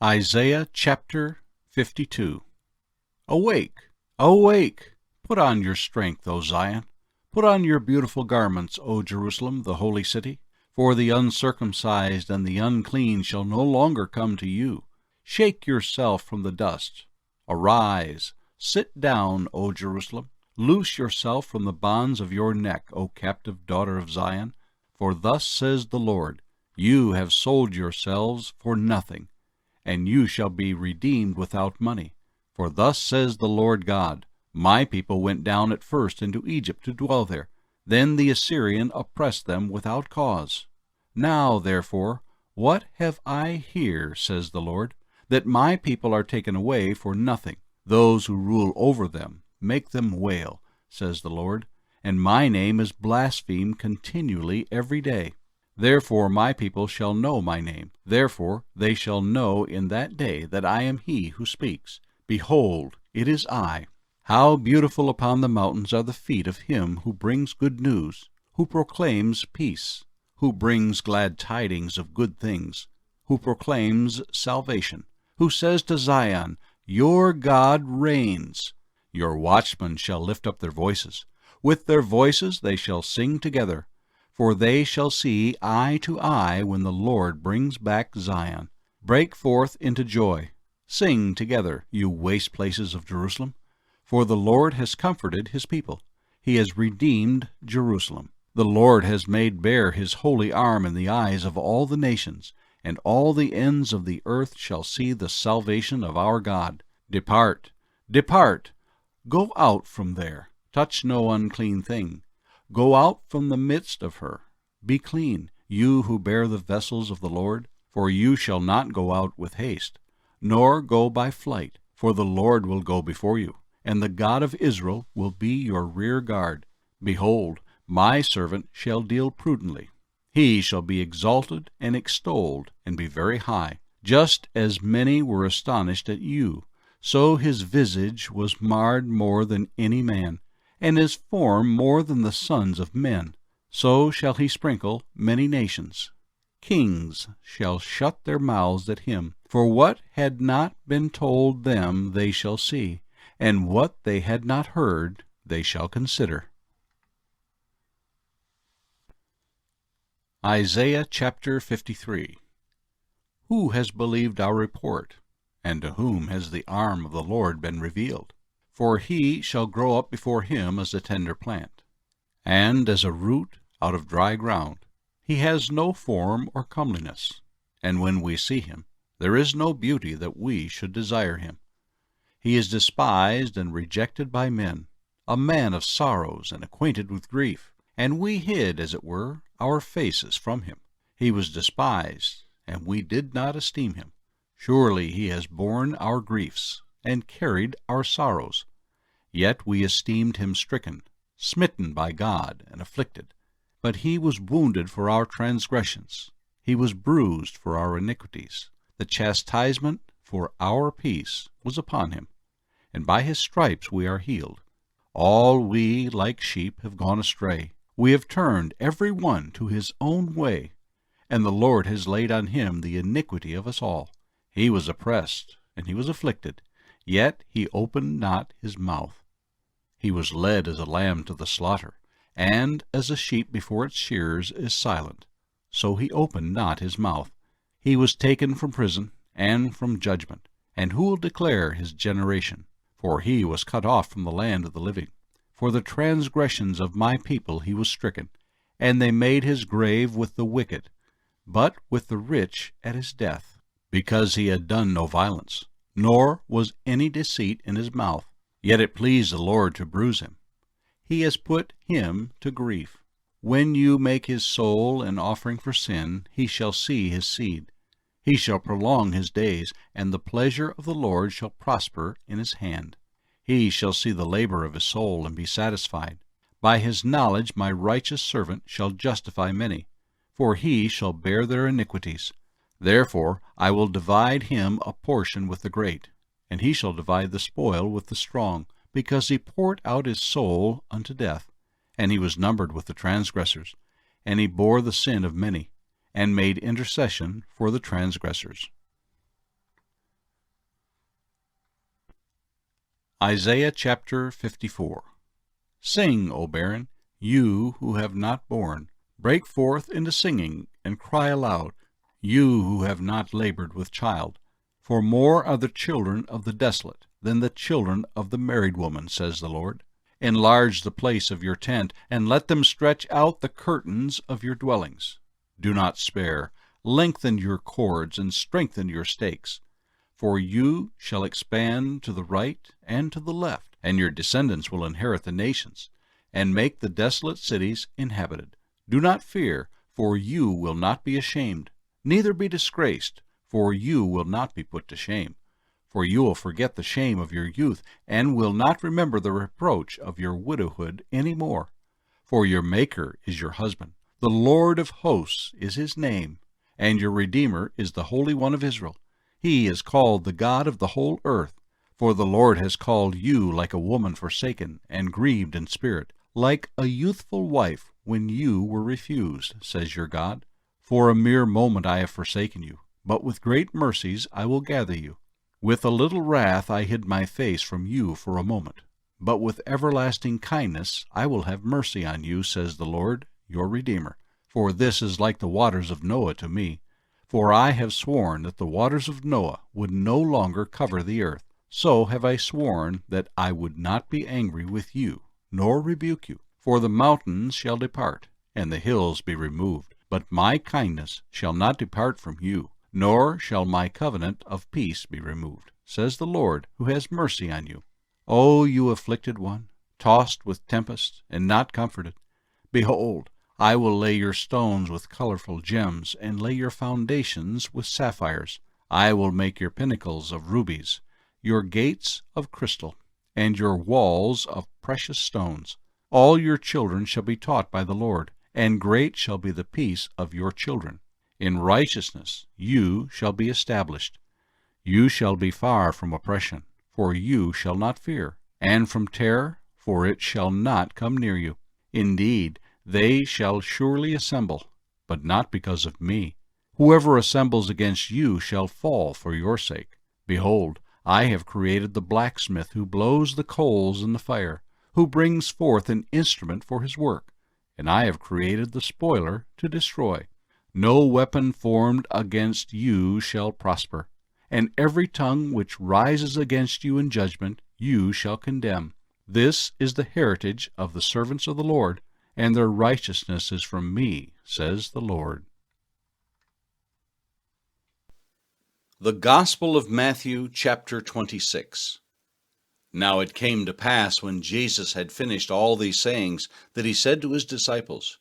Isaiah chapter 52. Awake, awake! Put on your strength, O Zion. Put on your beautiful garments, O Jerusalem, the holy city. For the uncircumcised and the unclean shall no longer come to you. Shake yourself from the dust. Arise, sit down, O Jerusalem. Loose yourself from the bonds of your neck, O captive daughter of Zion. For thus says the Lord, you have sold yourselves for nothing, and you shall be redeemed without money. For thus says the Lord God, my people went down at first into Egypt to dwell there. Then the Assyrian oppressed them without cause. Now, therefore, what have I here, says the Lord, that my people are taken away for nothing? Those who rule over them make them wail, says the Lord, and my name is blasphemed continually every day. Therefore my people shall know my name. Therefore they shall know in that day that I am he who speaks. Behold, it is I. How beautiful upon the mountains are the feet of him who brings good news, who proclaims peace, who brings glad tidings of good things, who proclaims salvation, who says to Zion, your God reigns. Your watchmen shall lift up their voices. With their voices they shall sing together. For they shall see eye to eye when the Lord brings back Zion. Break forth into joy. Sing together, you waste places of Jerusalem. For the Lord has comforted his people. He has redeemed Jerusalem. The Lord has made bare his holy arm in the eyes of all the nations, and all the ends of the earth shall see the salvation of our God. Depart, depart, go out from there. Touch no unclean thing. Go out from the midst of her. Be clean, you who bear the vessels of the Lord, for you shall not go out with haste, nor go by flight, for the Lord will go before you, and the God of Israel will be your rear guard. Behold, my servant shall deal prudently. He shall be exalted and extolled, and be very high. Just as many were astonished at you, so his visage was marred more than any man, and his form more than the sons of men. So shall he sprinkle many nations. Kings shall shut their mouths at him, for what had not been told them they shall see, and what they had not heard they shall consider. Isaiah chapter 53. Who has believed our report, and to whom has the arm of the Lord been revealed? For he shall grow up before him as a tender plant, and as a root out of dry ground. He has no form or comeliness, and when we see him, there is no beauty that we should desire him. He is despised and rejected by men, a man of sorrows and acquainted with grief, and we hid, as it were, our faces from him. He was despised, and we did not esteem him. Surely he has borne our griefs, and carried our sorrows. Yet we esteemed him stricken, smitten by God, and afflicted. But he was wounded for our transgressions, he was bruised for our iniquities. The chastisement for our peace was upon him, and by his stripes we are healed. All we, like sheep, have gone astray. We have turned every one to his own way, and the Lord has laid on him the iniquity of us all. He was oppressed, and he was afflicted, yet he opened not his mouth. He was led as a lamb to the slaughter, and as a sheep before its shearers is silent, so he opened not his mouth. He was taken from prison and from judgment, and who will declare his generation? For he was cut off from the land of the living. For the transgressions of my people he was stricken, and they made his grave with the wicked, but with the rich at his death, because he had done no violence, nor was any deceit in his mouth. Yet it pleased the Lord to bruise him. He has put him to grief. When you make his soul an offering for sin, he shall see his seed. He shall prolong his days, and the pleasure of the Lord shall prosper in his hand. He shall see the labor of his soul, and be satisfied. By his knowledge my righteous servant shall justify many, for he shall bear their iniquities. Therefore I will divide him a portion with the great, and he shall divide the spoil with the strong, because he poured out his soul unto death, and he was numbered with the transgressors, and he bore the sin of many, and made intercession for the transgressors. Isaiah chapter 54. Sing, O barren, you who have not borne. Break forth into singing, and cry aloud, you who have not labored with child. For more are the children of the desolate than the children of the married woman, says the Lord. Enlarge the place of your tent, and let them stretch out the curtains of your dwellings. Do not spare. Lengthen your cords, and strengthen your stakes. For you shall expand to the right and to the left, and your descendants will inherit the nations, and make the desolate cities inhabited. Do not fear, for you will not be ashamed, neither be disgraced, for you will not be put to shame. For you will forget the shame of your youth, and will not remember the reproach of your widowhood any more. For your Maker is your husband, the Lord of hosts is his name, and your Redeemer is the Holy One of Israel. He is called the God of the whole earth. For the Lord has called you like a woman forsaken and grieved in spirit, like a youthful wife when you were refused, says your God. For a mere moment I have forsaken you, but with great mercies I will gather you. With a little wrath I hid my face from you for a moment, but with everlasting kindness I will have mercy on you, says the Lord, your Redeemer. For this is like the waters of Noah to me. For I have sworn that the waters of Noah would no longer cover the earth. So have I sworn that I would not be angry with you, nor rebuke you. For the mountains shall depart, and the hills be removed. But my kindness shall not depart from you, nor shall my covenant of peace be removed, says the Lord, who has mercy on you. O you afflicted one, tossed with tempest, and not comforted, behold, I will lay your stones with colorful gems, and lay your foundations with sapphires. I will make your pinnacles of rubies, your gates of crystal, and your walls of precious stones. All your children shall be taught by the Lord, and great shall be the peace of your children. In righteousness you shall be established. You shall be far from oppression, for you shall not fear, and from terror, for it shall not come near you. Indeed, they shall surely assemble, but not because of me. Whoever assembles against you shall fall for your sake. Behold, I have created the blacksmith who blows the coals in the fire, who brings forth an instrument for his work, and I have created the spoiler to destroy. No weapon formed against you shall prosper, and every tongue which rises against you in judgment you shall condemn. This is the heritage of the servants of the Lord, and their righteousness is from me, says the Lord. The Gospel of Matthew, chapter 26. Now it came to pass, when Jesus had finished all these sayings, that he said to his disciples,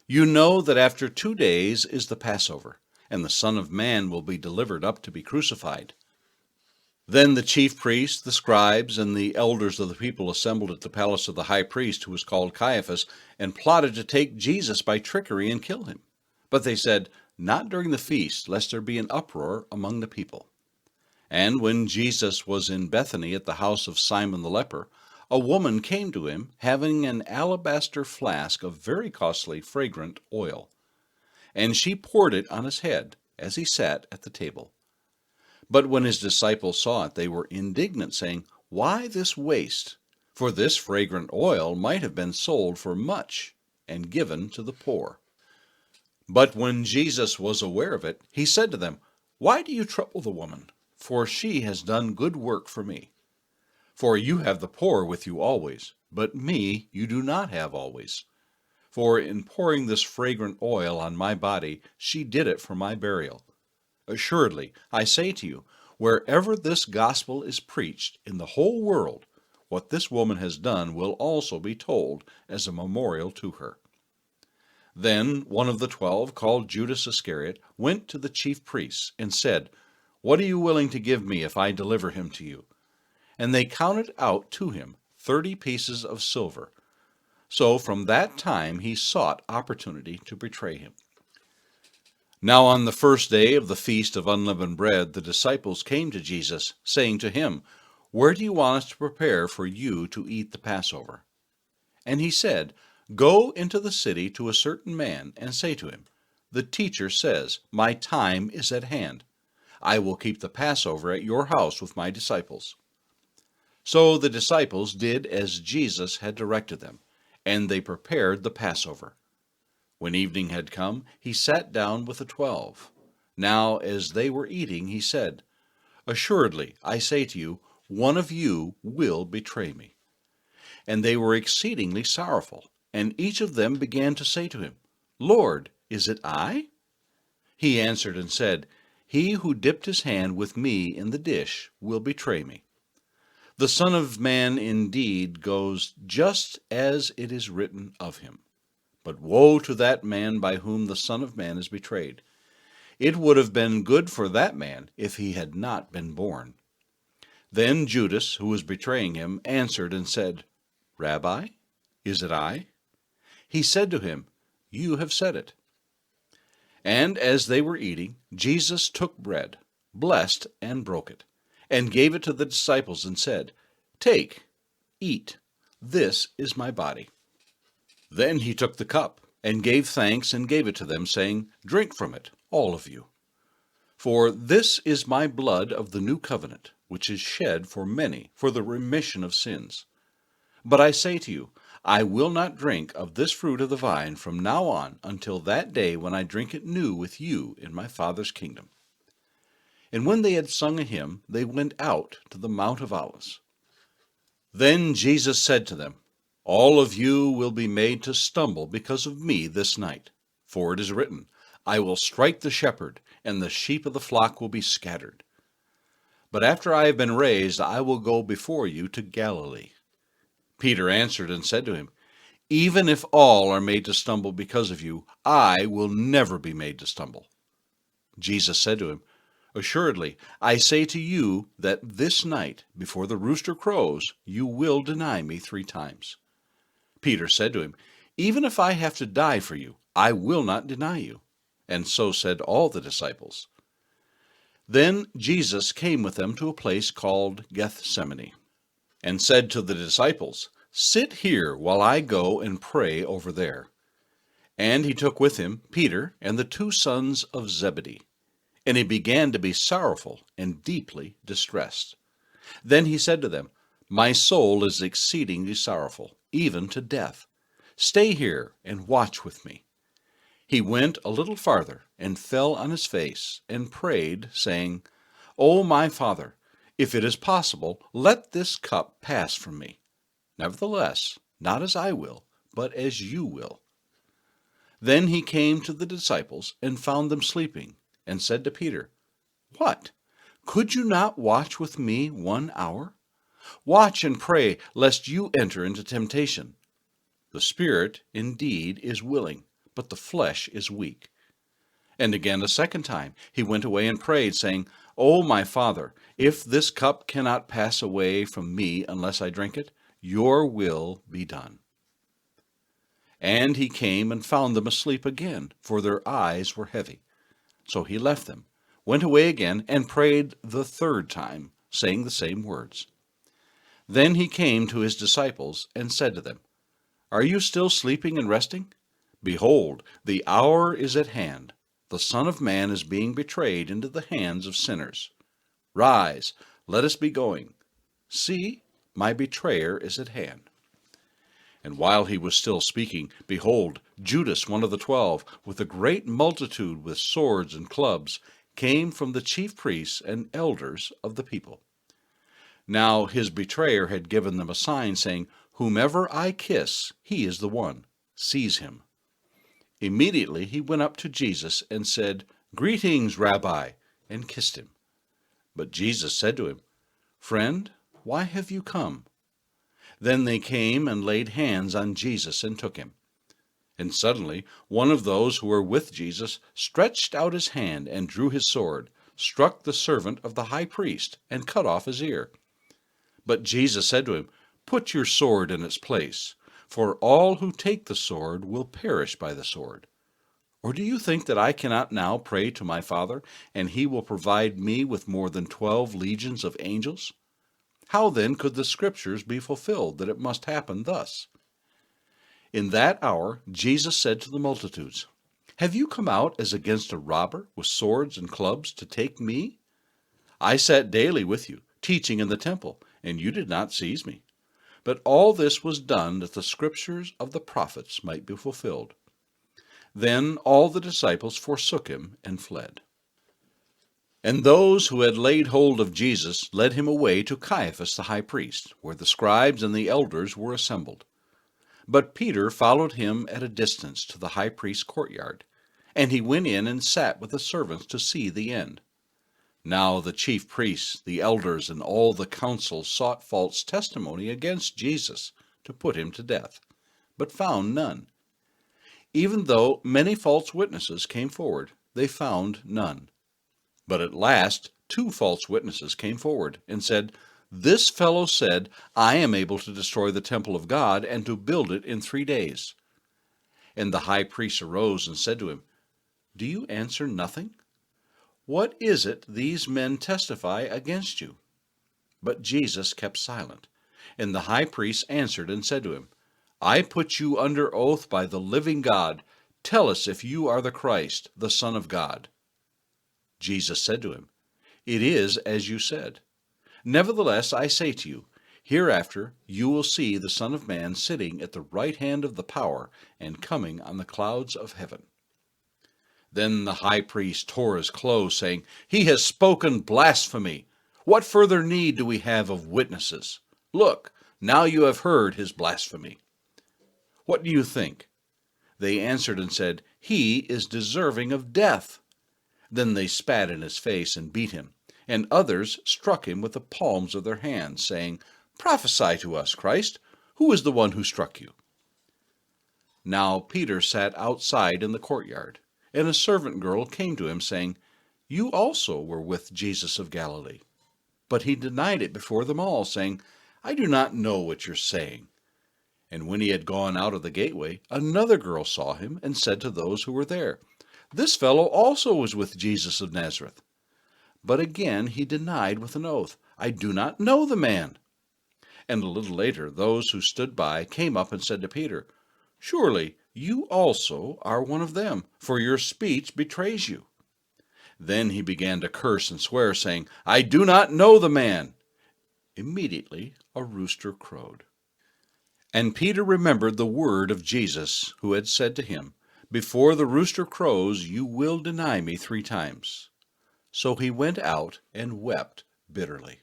You know that after 2 days is the Passover, and the Son of Man will be delivered up to be crucified. Then the chief priests, the scribes, and the elders of the people assembled at the palace of the high priest, who was called Caiaphas, and plotted to take Jesus by trickery and kill him. But they said, Not during the feast, lest there be an uproar among the people. And when Jesus was in Bethany at the house of Simon the leper, a woman came to him, having an alabaster flask of very costly fragrant oil. And she poured it on his head, as he sat at the table. But when his disciples saw it, they were indignant, saying, Why this waste? For this fragrant oil might have been sold for much and given to the poor. But when Jesus was aware of it, he said to them, Why do you trouble the woman? For she has done good work for me. For you have the poor with you always, but me you do not have always. For in pouring this fragrant oil on my body, she did it for my burial. Assuredly, I say to you, wherever this gospel is preached in the whole world, what this woman has done will also be told as a memorial to her. Then one of the 12, called Judas Iscariot, went to the chief priests and said, What are you willing to give me if I deliver him to you? And they counted out to him 30 pieces of silver. So from that time he sought opportunity to betray him. Now on the first day of the feast of unleavened bread, the disciples came to Jesus, saying to him, Where do you want us to prepare for you to eat the Passover? And he said, Go into the city to a certain man, and say to him, The teacher says, My time is at hand. I will keep the Passover at your house with my disciples. So the disciples did as Jesus had directed them, and they prepared the Passover. When evening had come, he sat down with the 12. Now as they were eating, he said, "Assuredly, I say to you, one of you will betray me." And they were exceedingly sorrowful, and each of them began to say to him, "Lord, is it I?" He answered and said, "He who dipped his hand with me in the dish will betray me. The Son of Man indeed goes just as it is written of him. But woe to that man by whom the Son of Man is betrayed. It would have been good for that man if he had not been born." Then Judas, who was betraying him, answered and said, "Rabbi, is it I?" He said to him, "You have said it." And as they were eating, Jesus took bread, blessed and broke it, and gave it to the disciples and said, "Take, eat, this is my body." Then he took the cup, and gave thanks, and gave it to them, saying, "Drink from it, all of you. For this is my blood of the new covenant, which is shed for many for the remission of sins. But I say to you, I will not drink of this fruit of the vine from now on until that day when I drink it new with you in my Father's kingdom." And when they had sung a hymn, they went out to the Mount of Olives. Then Jesus said to them, "All of you will be made to stumble because of me this night. For it is written, I will strike the shepherd, and the sheep of the flock will be scattered. But after I have been raised, I will go before you to Galilee." Peter answered and said to him, "Even if all are made to stumble because of you, I will never be made to stumble." Jesus said to him, "Assuredly, I say to you that this night, before the rooster crows, you will deny me 3 times." Peter said to him, "Even if I have to die for you, I will not deny you." And so said all the disciples. Then Jesus came with them to a place called Gethsemane, and said to the disciples, "Sit here while I go and pray over there." And he took with him Peter and the 2 sons of Zebedee. And he began to be sorrowful and deeply distressed. Then he said to them, "My soul is exceedingly sorrowful, even to death. Stay here and watch with me." He went a little farther and fell on his face and prayed, saying, "O my Father, if it is possible, let this cup pass from me. Nevertheless, not as I will, but as you will." Then he came to the disciples and found them sleeping, and said to Peter, "What? Could you not watch with me 1 hour? Watch and pray, lest you enter into temptation. The spirit indeed is willing, but the flesh is weak." And again a second time he went away and prayed, saying, "O my Father, if this cup cannot pass away from me unless I drink it, your will be done." And he came and found them asleep again, for their eyes were heavy. So he left them, went away again, and prayed the 3rd time, saying the same words. Then he came to his disciples and said to them, "Are you still sleeping and resting? Behold, the hour is at hand. The Son of Man is being betrayed into the hands of sinners. Rise, let us be going. See, my betrayer is at hand." And while he was still speaking, behold, Judas, one of the 12, with a great multitude with swords and clubs, came from the chief priests and elders of the people. Now his betrayer had given them a sign, saying, "Whomever I kiss, he is the one. Seize him." Immediately he went up to Jesus and said, "Greetings, Rabbi," and kissed him. But Jesus said to him, "Friend, why have you come?" Then they came and laid hands on Jesus and took him. And suddenly one of those who were with Jesus stretched out his hand and drew his sword, struck the servant of the high priest, and cut off his ear. But Jesus said to him, "Put your sword in its place, for all who take the sword will perish by the sword. Or do you think that I cannot now pray to my Father, and he will provide me with more than 12 legions of angels? How then could the Scriptures be fulfilled that it must happen thus?" In that hour Jesus said to the multitudes, "Have you come out as against a robber with swords and clubs to take me? I sat daily with you, teaching in the temple, and you did not seize me. But all this was done that the scriptures of the prophets might be fulfilled." Then all the disciples forsook him and fled. And those who had laid hold of Jesus led him away to Caiaphas the high priest, where the scribes and the elders were assembled. But Peter followed him at a distance to the high priest's courtyard, and he went in and sat with the servants to see the end. Now the chief priests, the elders, and all the council sought false testimony against Jesus to put him to death, but found none. Even though many false witnesses came forward, they found none. But at last 2 false witnesses came forward and said, "This fellow said, 'I am able to destroy the temple of God and to build it in 3 days.'" And the high priest arose and said to him, "Do you answer nothing? What is it these men testify against you?" But Jesus kept silent. And the high priest answered and said to him, "I put you under oath by the living God. Tell us if you are the Christ, the Son of God." Jesus said to him, "It is as you said. Nevertheless, I say to you, hereafter you will see the Son of Man sitting at the right hand of the power and coming on the clouds of heaven." Then the high priest tore his clothes, saying, "He has spoken blasphemy. What further need do we have of witnesses? Look, now you have heard his blasphemy. What do you think?" They answered and said, "He is deserving of death." Then they spat in his face and beat him, and others struck him with the palms of their hands, saying, "Prophesy to us, Christ. Who is the one who struck you?" Now Peter sat outside in the courtyard, and a servant girl came to him, saying, "You also were with Jesus of Galilee." But he denied it before them all, saying, "I do not know what you're saying." And when he had gone out of the gateway, another girl saw him and said to those who were there, "This fellow also was with Jesus of Nazareth." But again he denied with an oath, "I do not know the man." And a little later those who stood by came up and said to Peter, "Surely you also are one of them, for your speech betrays you." Then he began to curse and swear, saying, "I do not know the man." Immediately a rooster crowed. And Peter remembered the word of Jesus, who had said to him, "Before the rooster crows, you will deny me 3 times." So he went out and wept bitterly.